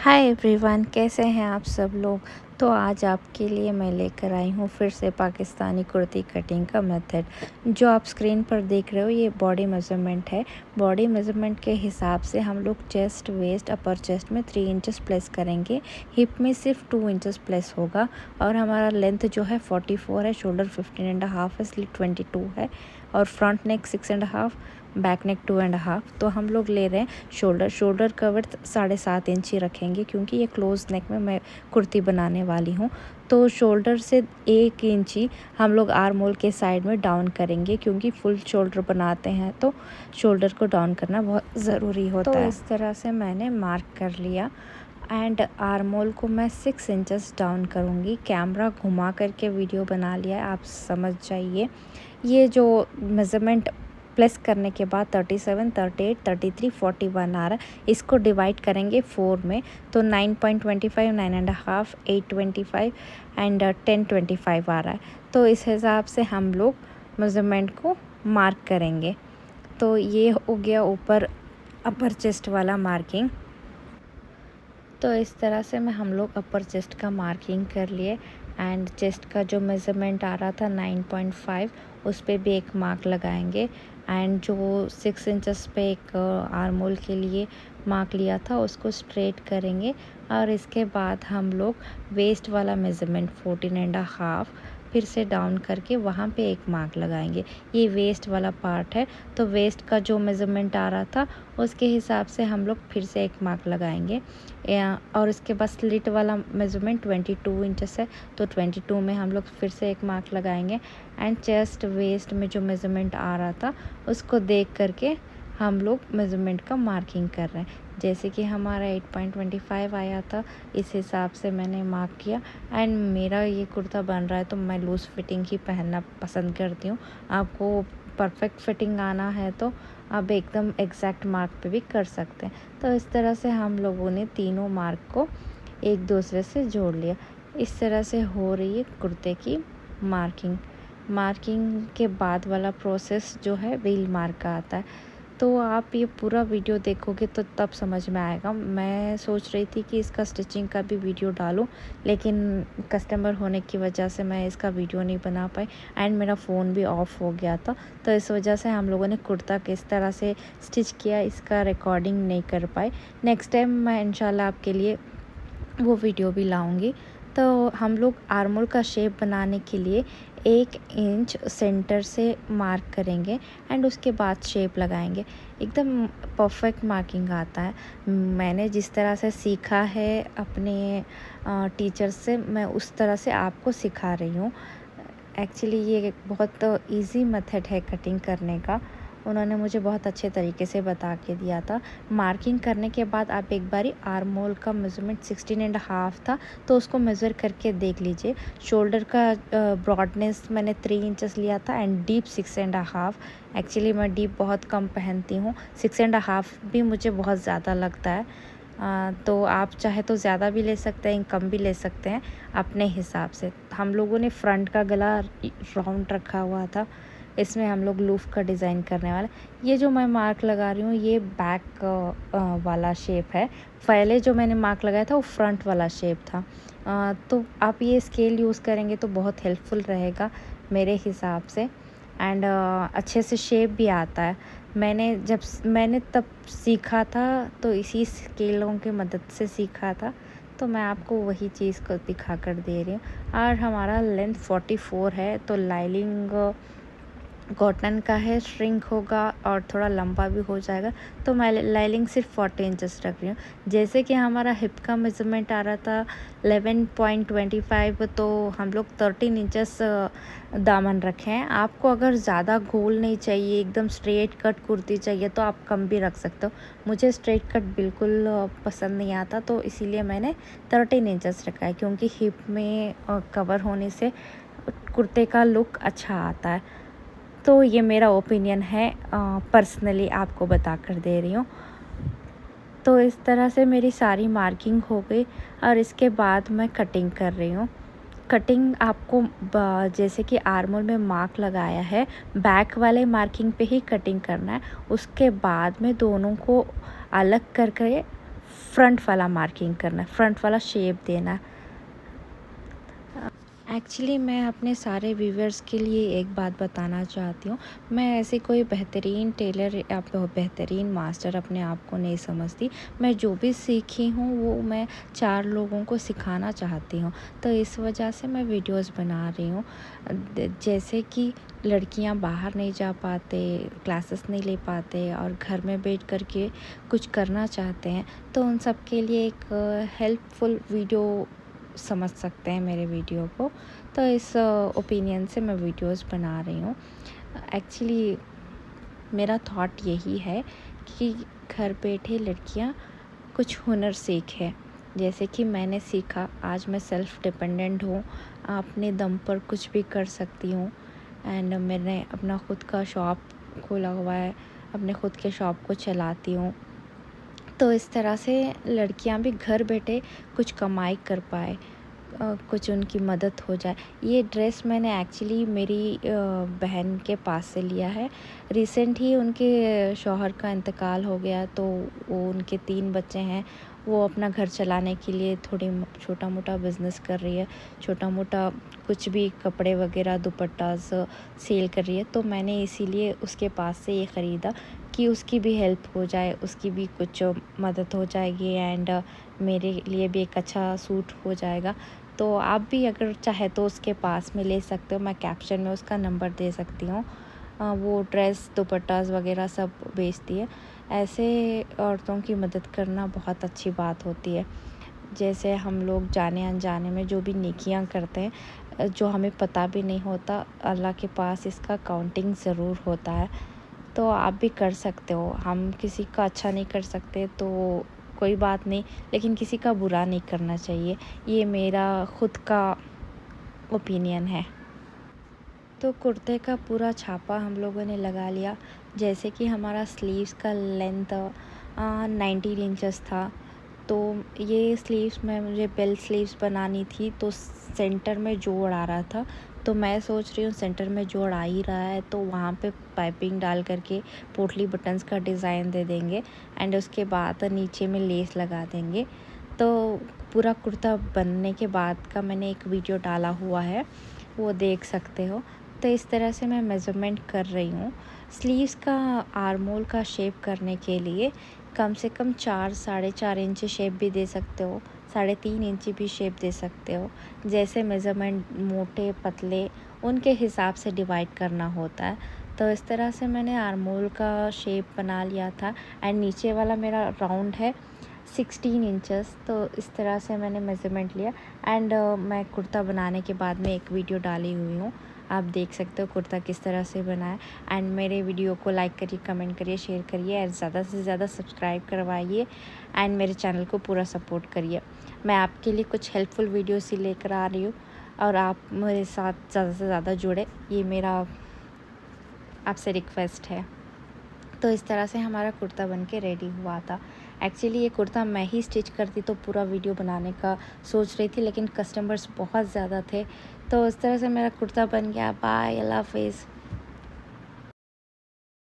Hi everyone, कैसे हैं आप सब लोग। तो आज आपके लिए मैं लेकर आई हूँ फिर से पाकिस्तानी कुर्ती कटिंग का मेथड। जो आप स्क्रीन पर देख रहे हो ये बॉडी मेज़रमेंट है। बॉडी मेज़रमेंट के हिसाब से हम लोग चेस्ट, वेस्ट, अपर चेस्ट में 3 इंचेस प्लेस करेंगे। हिप में सिर्फ 2 इंचेस प्लेस होगा और हमारा लेंथ जो है 44 है, शोल्डर 15.5 है, स्लीव 22 है और फ्रंट नेक 6.5, बैक नेक 2.5। तो हम लोग ले रहे हैं शोल्डर का विड्थ 7.5 इंच ही रखेंगे क्योंकि ये क्लोज नेक में मैं कुर्ती बनाने वाली हूँ। तो शोल्डर से 1 इंच ही हम लोग आर्म होल के साइड में डाउन करेंगे क्योंकि फुल शोल्डर बनाते हैं तो शोल्डर को डाउन करना बहुत ज़रूरी होता है। तो इस तरह से मैंने मार्क कर लिया एंड आर्म होल को मैं 6 इंचेस डाउन करूँगी। कैमरा घुमा करके वीडियो बना लिया है, आप समझ जाइए। ये जो मेज़रमेंट प्लस करने के बाद 37, 38, 33, 41 आ रहा है। इसको डिवाइड करेंगे 4 में तो 9.25, 9.5, 8.25 एंड 10.25 आ रहा है। तो इस हिसाब से हम लोग मेज़रमेंट को मार्क करेंगे। तो ये हो गया ऊपर अपर चेस्ट वाला मार्किंग। तो इस तरह से हम लोग अपर चेस्ट का मार्किंग कर लिए एंड चेस्ट का जो मेज़रमेंट आ रहा था 9.5 उस पे भी एक मार्क लगाएंगे एंड जो 6 इंचेस पे एक आर्म होल के लिए मार्क लिया था उसको स्ट्रेट करेंगे और इसके बाद हम लोग वेस्ट वाला मेज़रमेंट 14.5 फिर से डाउन करके वहाँ पे एक मार्क लगाएंगे। ये वेस्ट वाला पार्ट है तो वेस्ट का जो मेज़रमेंट आ रहा था उसके हिसाब से हम लोग फिर से एक मार्क लगाएंगे और इसके बाद स्लिट वाला मेज़रमेंट 22 इंचेस है तो 22 में हम लोग फिर से एक मार्क लगाएंगे एंड चेस्ट वेस्ट में जो मेज़रमेंट आ रहा था उसको देख करके हम लोग मेज़रमेंट का मार्किंग कर रहे हैं। जैसे कि हमारा 8.25 आया था इस हिसाब से मैंने मार्क किया एंड मेरा ये कुर्ता बन रहा है तो मैं लूज़ फिटिंग ही पहनना पसंद करती हूँ। आपको परफेक्ट फिटिंग आना है तो आप एकदम एग्जैक्ट मार्क पे भी कर सकते हैं। तो इस तरह से हम लोगों ने तीनों मार्क को एक दूसरे से जोड़ लिया। इस तरह से हो रही है कुर्ते की मार्किंग के बाद वाला प्रोसेस जो है व्हील मार्क का आता है। तो आप ये पूरा वीडियो देखोगे तो तब समझ में आएगा। मैं सोच रही थी कि इसका स्टिचिंग का भी वीडियो डालूं लेकिन कस्टमर होने की वजह से मैं इसका वीडियो नहीं बना पाई एंड मेरा फ़ोन भी ऑफ हो गया था। तो इस वजह से हम लोगों ने कुर्ता किस तरह से स्टिच किया इसका रिकॉर्डिंग नहीं कर पाए। नेक्स्ट टाइम मैं इंशाल्लाह आपके लिए वो वीडियो भी लाऊंगी। तो हम लोग आर्म होल का शेप बनाने के लिए 1 इंच सेंटर से मार्क करेंगे एंड उसके बाद शेप लगाएंगे। एकदम परफेक्ट मार्किंग आता है। मैंने जिस तरह से सीखा है अपने टीचर से मैं उस तरह से आपको सिखा रही हूँ। एक्चुअली ये बहुत इजी मेथड है कटिंग करने का। उन्होंने मुझे बहुत अच्छे तरीके से बता के दिया था। मार्किंग करने के बाद आप एक बारी आर्म होल का मेज़रमेंट 16.5 था तो उसको मेज़र करके देख लीजिए। शोल्डर का ब्रॉडनेस मैंने 3 इंचेस लिया था एंड डीप 6.5। एक्चुअली मैं डीप बहुत कम पहनती हूँ, 6.5 भी मुझे बहुत ज़्यादा लगता है। तो आप चाहे तो ज़्यादा भी ले सकते हैं, कम भी ले सकते हैं अपने हिसाब से। हम लोगों ने फ्रंट का गला राउंड रखा हुआ था, इसमें हम लोग लूफ का डिज़ाइन करने वाला। ये जो मैं मार्क लगा रही हूँ ये बैक वाला शेप है। पहले जो मैंने मार्क लगाया था वो फ्रंट वाला शेप था। तो आप ये स्केल यूज़ करेंगे तो बहुत हेल्पफुल रहेगा मेरे हिसाब से एंड अच्छे से शेप भी आता है। मैंने तब सीखा था तो इसी स्केलों की मदद से सीखा था तो मैं आपको वही चीज़ को दिखा कर दे रही हूँ। और हमारा लेंथ 44 है तो लाइनिंग कॉटन का है, श्रिंक होगा और थोड़ा लंबा भी हो जाएगा तो मैं लाइनिंग सिर्फ 40 इंचेस रख रही हूँ। जैसे कि हमारा हिप का मेज़रमेंट आ रहा था 11.25 तो हम लोग 13 इंचेस दामन रखे हैं। आपको अगर ज़्यादा गोल नहीं चाहिए, एकदम स्ट्रेट कट कुर्ती चाहिए तो आप कम भी रख सकते हो। मुझे स्ट्रेट कट बिल्कुल पसंद नहीं आता तो इसीलिए मैंने 13 इंचेस रखा है क्योंकि हिप में कवर होने से कुर्ते का लुक अच्छा आता है। तो ये मेरा ओपिनियन है, पर्सनली आपको बता कर दे रही हूँ। तो इस तरह से मेरी सारी मार्किंग हो गई और इसके बाद मैं कटिंग कर रही हूँ। कटिंग आपको जैसे कि आर्म होल में मार्क लगाया है बैक वाले मार्किंग पे ही कटिंग करना है। उसके बाद में दोनों को अलग करके फ्रंट वाला मार्किंग करना है, फ्रंट वाला शेप देना है। एक्चुअली मैं अपने सारे व्यूवर्स के लिए एक बात बताना चाहती हूँ, मैं ऐसे कोई बेहतरीन टेलर या बेहतरीन मास्टर अपने आप को नहीं समझती। मैं जो भी सीखी हूँ वो मैं 4 लोगों को सिखाना चाहती हूँ, तो इस वजह से मैं वीडियोस बना रही हूँ। जैसे कि लड़कियाँ बाहर नहीं जा पाते, क्लासेस नहीं ले पाते और घर में बैठ कर के कुछ करना चाहते हैं, तो उन सब के लिए एक हेल्पफुल वीडियो समझ सकते हैं मेरे वीडियो को। तो इस ओपिनियन से मैं वीडियोस बना रही हूँ। एक्चुअली मेरा थॉट यही है कि घर बैठे लड़कियाँ कुछ हुनर सीखें। जैसे कि मैंने सीखा, आज मैं सेल्फ़ डिपेंडेंट हूँ, अपने दम पर कुछ भी कर सकती हूँ। एंड मैंने अपना ख़ुद का शॉप खोला हुआ है, अपने ख़ुद के शॉप को चलाती हूँ। तो इस तरह से लड़कियां भी घर बैठे कुछ कमाई कर पाए, कुछ उनकी मदद हो जाए। ये ड्रेस मैंने एक्चुअली मेरी बहन के पास से लिया है। रिसेंट ही उनके शौहर का इंतकाल हो गया, तो वो उनके 3 बच्चे हैं, वो अपना घर चलाने के लिए थोड़ी छोटा मोटा बिज़नेस कर रही है, छोटा मोटा कुछ भी कपड़े वगैरह दुपट्टा सेल कर रही है। तो मैंने इसीलिए उसके पास से ये ख़रीदा कि उसकी भी हेल्प हो जाए, उसकी भी कुछ मदद हो जाएगी एंड मेरे लिए भी एक अच्छा सूट हो जाएगा। तो आप भी अगर चाहे तो उसके पास में ले सकते हो, मैं कैप्शन में उसका नंबर दे सकती हूँ। वो ड्रेस दुपट्टास वगैरह सब बेचती है। ऐसे औरतों की मदद करना बहुत अच्छी बात होती है। जैसे हम लोग जाने अनजाने में जो भी नेकियां करते हैं, जो हमें पता भी नहीं होता, अल्लाह के पास इसका काउंटिंग ज़रूर होता है। तो आप भी कर सकते हो। हम किसी का अच्छा नहीं कर सकते तो कोई बात नहीं, लेकिन किसी का बुरा नहीं करना चाहिए। ये मेरा ख़ुद का ओपिनियन है। तो कुर्ते का पूरा छापा हम लोगों ने लगा लिया। जैसे कि हमारा स्लीव्स का लेंथ 19 इंचेस था, तो ये स्लीव्स में मुझे बेल स्लीव्स बनानी थी, तो सेंटर में जोड़ आ रहा था। तो मैं सोच रही हूँ सेंटर में जोड़ आ ही रहा है, तो वहाँ पे पाइपिंग डाल करके पोटली बटन्स का डिज़ाइन दे देंगे एंड उसके बाद नीचे में लेस लगा देंगे। तो पूरा कुर्ता बनने के बाद का मैंने एक वीडियो डाला हुआ है, वो देख सकते हो। तो इस तरह से मैं मेज़रमेंट कर रही हूँ। स्लीव्स का आर्म होल का शेप करने के लिए कम से कम 4 साढ़े 4 इंच शेप भी दे सकते हो, 3.5 इंच भी शेप दे सकते हो। जैसे मेज़रमेंट मोटे पतले उनके हिसाब से डिवाइड करना होता है। तो इस तरह से मैंने आर्म होल का शेप बना लिया था एंड नीचे वाला मेरा राउंड है 16 इंचेस। तो इस तरह से मैंने मेज़रमेंट लिया एंड मैं कुर्ता बनाने के बाद में एक वीडियो डाली हुई हूँ, आप देख सकते हो कुर्ता किस तरह से बना है। एंड मेरे वीडियो को लाइक करिए, कमेंट करिए, शेयर करिए और ज़्यादा से ज़्यादा सब्सक्राइब करवाइए एंड मेरे चैनल को पूरा सपोर्ट करिए। मैं आपके लिए कुछ हेल्पफुल वीडियोस ही लेकर आ रही हूँ और आप मेरे साथ ज़्यादा से ज़्यादा जुड़े, ये मेरा आपसे रिक्वेस्ट है। तो इस तरह से हमारा कुर्ता बन के रेडी हुआ था। एक्चुअली ये कुर्ता मैं ही स्टिच करती तो पूरा वीडियो बनाने का सोच रही थी, लेकिन कस्टमर्स बहुत ज़्यादा थे, तो इस तरह से मेरा कुर्ता बन गया। बाय, अल्लाह हाफ़िज़।